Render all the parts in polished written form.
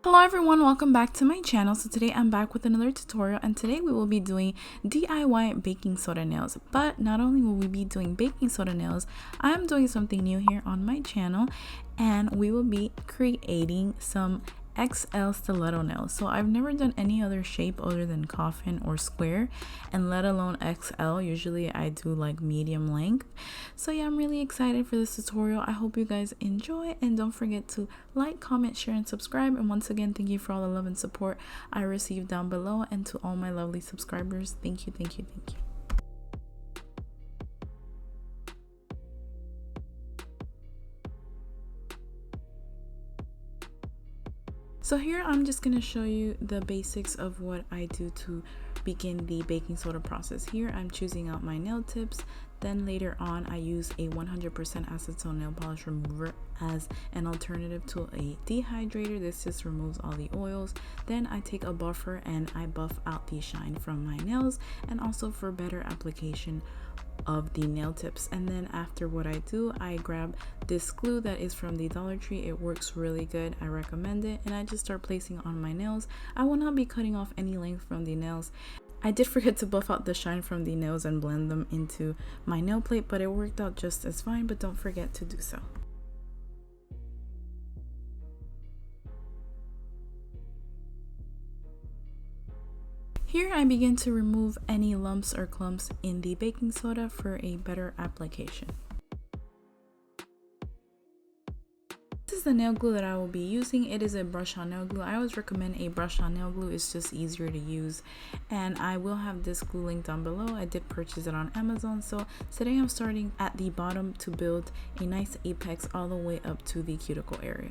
Hello everyone, welcome back to my channel. So today I'm back with another tutorial, and today we will be doing DIY baking soda nails. But not only will we be doing baking soda nails, I am doing something new here on my channel, and we will be creating some XL stiletto nails. So I've never done any other shape other than coffin or square, and let alone XL. Usually I do like medium length. So yeah, I'm really excited for this tutorial. I hope you guys enjoy, and don't forget to like, comment, share, and subscribe. And once again, thank you for all the love and support I received down below, and to all my lovely subscribers, thank you, thank you, thank you. So here I'm just going to show you the basics of what I do to begin the baking soda process. Here I'm choosing out my nail tips. Then later on I use a 100% acetone nail polish remover as an alternative to a dehydrator. This just removes all the oils. Then I take a buffer and I buff out the shine from my nails, and also for better application of the nail tips. And then after what I do, I grab this glue that is from the Dollar Tree. It works really good, I recommend it, and I just start placing it on my nails. I will not be cutting off any length from the nails. I did forget to buff out the shine from the nails and blend them into my nail plate, but it worked out just as fine, but don't forget to do so. Here I begin to remove any lumps or clumps in the baking soda for a better application. This is the nail glue that I will be using. It is a brush on nail glue. I always recommend a brush on nail glue. It's just easier to use, and I will have this glue link down below. I did purchase it on Amazon. So today I'm starting at the bottom to build a nice apex all the way up to the cuticle area.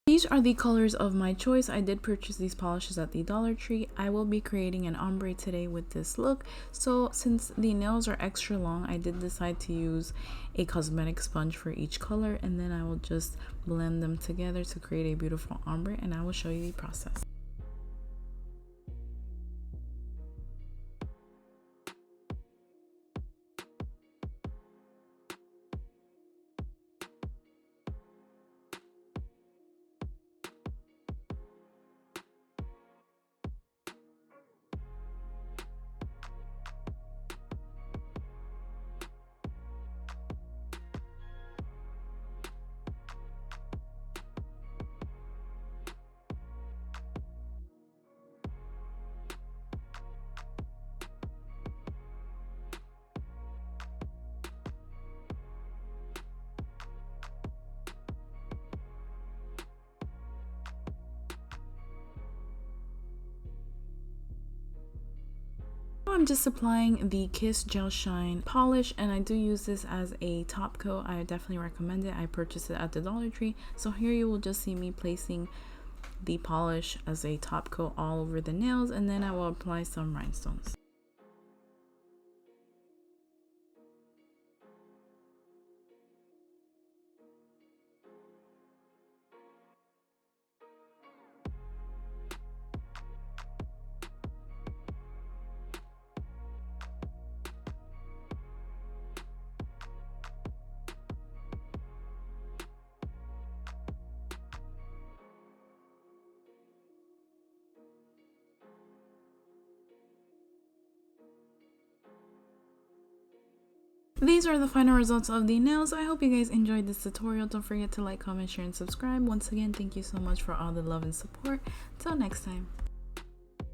These are the colors of my choice. I did purchase these polishes at the Dollar Tree. I will be creating an ombre today with this look. So since the nails are extra long, I did decide to use a cosmetic sponge for each color, and then I will just blend them together to create a beautiful ombre, and I will show you the process. I'm just applying the Kiss Gel Shine polish, and I do use this as a top coat. I definitely recommend it. I purchased it at the Dollar Tree. So here you will just see me placing the polish as a top coat all over the nails, and then I will apply some rhinestones. These are the final results of the nails. I hope you guys enjoyed this tutorial. Don't forget to like, comment, share, and subscribe. Once again, thank you so much for all the love and support. Till next time.